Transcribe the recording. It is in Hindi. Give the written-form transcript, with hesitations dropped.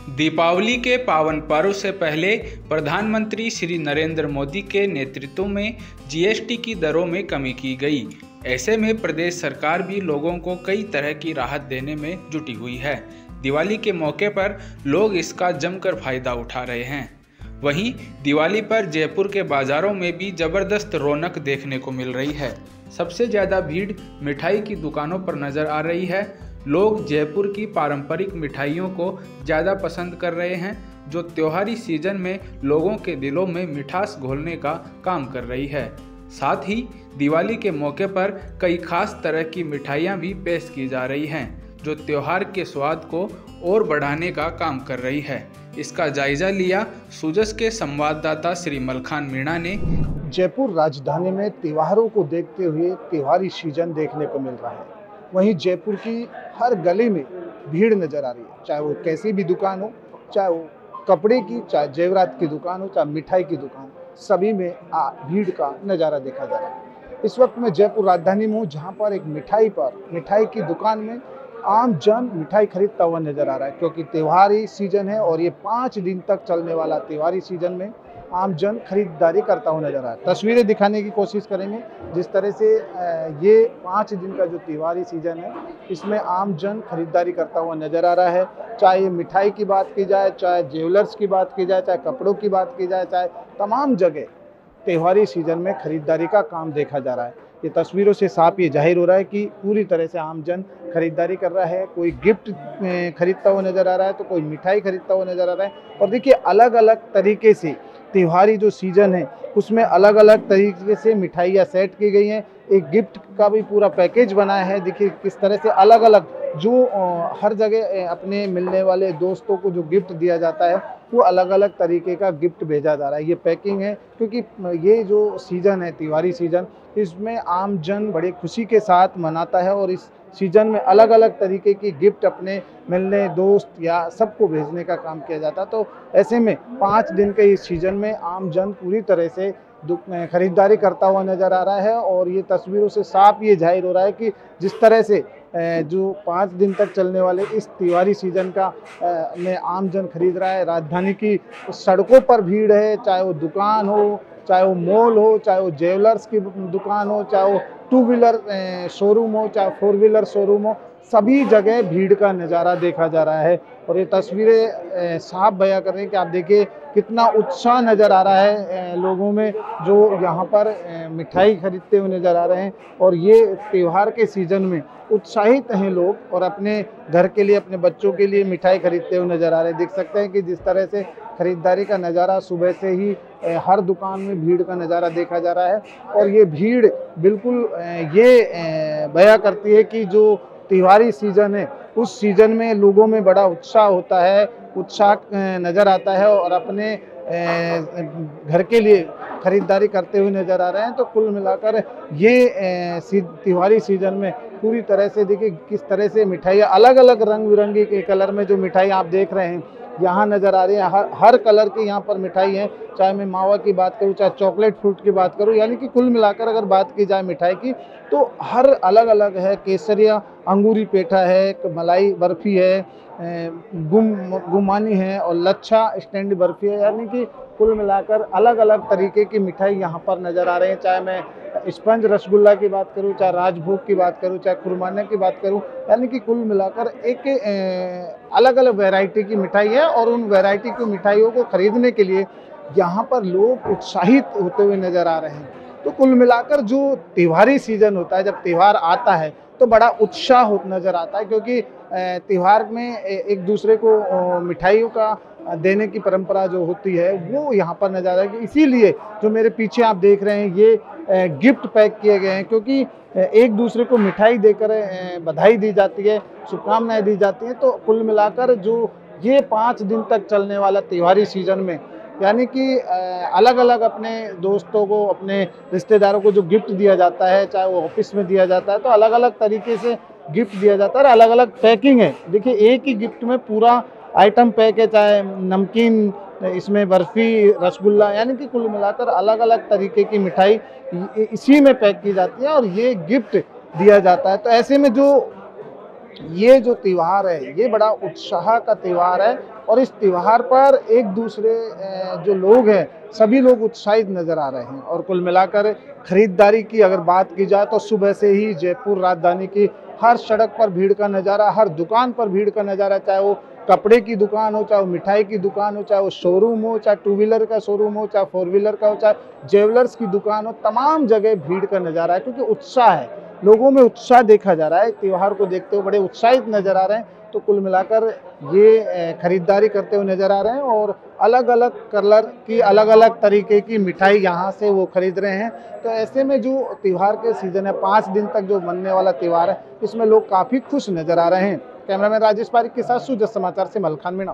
दीपावली के पावन पर्व से पहले प्रधानमंत्री श्री नरेंद्र मोदी के नेतृत्व में जीएसटी की दरों में कमी की गई। ऐसे में प्रदेश सरकार भी लोगों को कई तरह की राहत देने में जुटी हुई है। दिवाली के मौके पर लोग इसका जमकर फायदा उठा रहे हैं। वहीं दिवाली पर जयपुर के बाजारों में भी जबरदस्त रौनक देखने को मिल रही है। सबसे ज़्यादा भीड़ मिठाई की दुकानों पर नज़र आ रही है। लोग जयपुर की पारंपरिक मिठाइयों को ज़्यादा पसंद कर रहे हैं, जो त्योहारी सीजन में लोगों के दिलों में मिठास घोलने का काम कर रही है। साथ ही दिवाली के मौके पर कई खास तरह की मिठाइयाँ भी पेश की जा रही हैं, जो त्योहार के स्वाद को और बढ़ाने का काम कर रही है। इसका जायजा लिया सूजस के संवाददाता श्री मलखान मीणा ने। जयपुर राजधानी में त्योहारों को देखते हुए त्योहारी सीजन देखने को मिल रहा है। वहीं जयपुर की हर गली में भीड़ नजर आ रही है, चाहे वो कैसी भी दुकान हो, चाहे वो कपड़े की, चाहे जेवरात की दुकान हो, चाहे मिठाई की दुकान, सभी में भीड़ का नज़ारा देखा जा रहा है। इस वक्त मैं जयपुर राजधानी में हूँ, जहाँ पर एक मिठाई की दुकान में आम जन मिठाई खरीदता हुआ नजर आ रहा है, क्योंकि त्योहारी सीजन है और ये 5 दिन तक चलने वाला त्योहारी सीजन में आम जन खरीदारी करता हुआ नजर आ रहा है। तस्वीरें दिखाने की कोशिश करेंगे। जिस तरह से ये 5 दिन का जो त्योहारी सीजन है, इसमें आम जन खरीदारी करता हुआ नजर आ रहा है। चाहे ये मिठाई की बात की जाए, चाहे ज्वेलर्स की बात की जाए, चाहे कपड़ों की बात की जाए, चाहे तमाम जगह त्योहारी सीजन में खरीदारी का काम देखा जा रहा है। ये तस्वीरों से साफ ये जाहिर हो रहा है कि पूरी तरह से आम जन खरीदारी कर रहा है। कोई गिफ्ट खरीदता हुआ नजर आ रहा है, तो कोई मिठाई खरीदता हुआ नजर आ रहा है। और देखिए, अलग अलग तरीके से त्योहारी जो सीजन है उसमें अलग अलग तरीके से मिठाइयाँ सेट की गई हैं। एक गिफ्ट का भी पूरा पैकेज बनाया है। देखिए किस तरह से अलग अलग जो हर जगह अपने मिलने वाले दोस्तों को जो गिफ्ट दिया जाता है, वो अलग अलग तरीके का गिफ्ट भेजा जा रहा है। ये पैकिंग है, क्योंकि ये जो सीज़न है त्योहारी सीज़न, इसमें आम जन बड़े खुशी के साथ मनाता है और इस सीजन में अलग अलग तरीके की गिफ्ट अपने मिलने दोस्त या सबको भेजने का काम किया जाता है। तो ऐसे में 5 दिन के इस सीजन में आम जन पूरी तरह से खरीदारी करता हुआ नज़र आ रहा है। और ये तस्वीरों से साफ ये जाहिर हो रहा है कि जिस तरह से जो 5 दिन तक चलने वाले इस त्योहारी सीजन का में आम जन खरीद रहा है। राजधानी की सड़कों पर भीड़ है, चाहे वो दुकान हो, चाहे वो मॉल हो, चाहे वो ज्वेलर्स की दुकान हो, चाहे वो 2 व्हीलर शोरूम हो, चाहे 4 व्हीलर शोरूम हो, सभी जगह भीड़ का नज़ारा देखा जा रहा है। और ये तस्वीरें साफ बयां कर रही हैं कि आप देखिए कितना उत्साह नज़र आ रहा है लोगों में, जो यहाँ पर मिठाई खरीदते हुए नज़र आ रहे हैं। और ये त्यौहार के सीज़न में उत्साहित हैं लोग और अपने घर के लिए, अपने बच्चों के लिए मिठाई खरीदते हुए नज़र आ रहे हैं। देख सकते हैं कि जिस तरह से खरीदारी का नज़ारा सुबह से ही हर दुकान में भीड़ का नज़ारा देखा जा रहा है। और ये भीड़ बिल्कुल ये बयां करती है कि जो त्योहारी सीजन है, उस सीजन में लोगों में बड़ा उत्साह होता है, उत्साह नज़र आता है और अपने घर के लिए खरीदारी करते हुए नज़र आ रहे हैं। तो कुल मिलाकर ये त्योहारी सीजन में पूरी तरह से देखिए किस तरह से मिठाइयाँ अलग अलग रंग बिरंगी के कलर में जो मिठाई आप देख रहे हैं यहाँ नज़र आ रही है। हर कलर की यहाँ पर मिठाई है, चाहे मैं मावा की बात करूँ, चाहे चॉकलेट फ्रूट की बात करूँ, यानी कि कुल मिलाकर अगर बात की जाए मिठाई की, तो हर अलग अलग है। केसरिया अंगूरी पेठा है, मलाई बर्फ़ी है, गुमानी है और लच्छा स्टैंड बर्फ़ी है। यानी कि कुल मिलाकर अलग अलग तरीके की मिठाई यहाँ पर नज़र आ रही है। चाहे मैं स्पंज रसगुल्ला की बात करूँ, चाहे राजभोग की बात करूँ, चाहे खुरमाने की बात करूँ, यानी कि कुल मिलाकर एक अलग अलग वैरायटी की मिठाई है। और उन वैरायटी की मिठाइयों को खरीदने के लिए यहाँ पर लोग उत्साहित होते हुए नज़र आ रहे हैं। तो कुल मिलाकर जो त्योहारी सीजन होता है, जब त्यौहार आता है तो बड़ा उत्साह नज़र आता है, क्योंकि त्यौहार में एक दूसरे को मिठाइयों का देने की परंपरा जो होती है वो यहाँ पर नज़र आ रही है। इसीलिए जो मेरे पीछे आप देख रहे हैं ये गिफ्ट पैक किए गए हैं, क्योंकि एक दूसरे को मिठाई देकर बधाई दी जाती है, शुभकामनाएं दी जाती हैं। तो कुल मिलाकर जो ये 5 दिन तक चलने वाला त्योहारी सीजन में, यानी कि अलग अलग अपने दोस्तों को, अपने रिश्तेदारों को जो गिफ्ट दिया जाता है, चाहे वो ऑफिस में दिया जाता है, तो अलग अलग तरीके से गिफ्ट दिया जाता है। अलग अलग पैकिंग है। देखिए एक ही गिफ्ट में पूरा आइटम पैक है, चाहे नमकीन, इसमें बर्फ़ी, रसगुल्ला, यानी कि कुल मिलाकर अलग अलग तरीके की मिठाई इसी में पैक की जाती है और ये गिफ्ट दिया जाता है। तो ऐसे में जो ये जो त्यौहार है, ये बड़ा उत्साह का त्यौहार है और इस त्यौहार पर एक दूसरे जो लोग हैं सभी लोग उत्साहित नज़र आ रहे हैं। और कुल मिलाकर खरीदारी की अगर बात की जाए तो सुबह से ही जयपुर राजधानी की हर सड़क पर भीड़ का नज़ारा, हर दुकान पर भीड़ का नज़ारा, चाहे वो कपड़े की दुकान हो, चाहे वो मिठाई की दुकान हो, चाहे वो शोरूम हो, चाहे टू व्हीलर का शोरूम हो, चाहे फोर व्हीलर का हो, चाहे ज्वेलर्स की दुकान हो, तमाम जगह भीड़ का नज़ारा है। क्योंकि उत्साह है, लोगों में उत्साह देखा जा रहा है, त्यौहार को देखते हुए बड़े उत्साहित नज़र आ रहे हैं। तो कुल मिलाकर ये खरीदारी करते हुए नज़र आ रहे हैं और अलग अलग कलर की अलग अलग तरीके की मिठाई यहाँ से वो खरीद रहे हैं। तो ऐसे में जो त्यौहार के सीज़न है, 5 दिन तक जो मनने वाला त्यौहार है, इसमें लोग काफ़ी खुश नज़र आ रहे हैं। कैमरामैन राजेश पारिक के साथ सुजस समाचार से मलखान मीणा।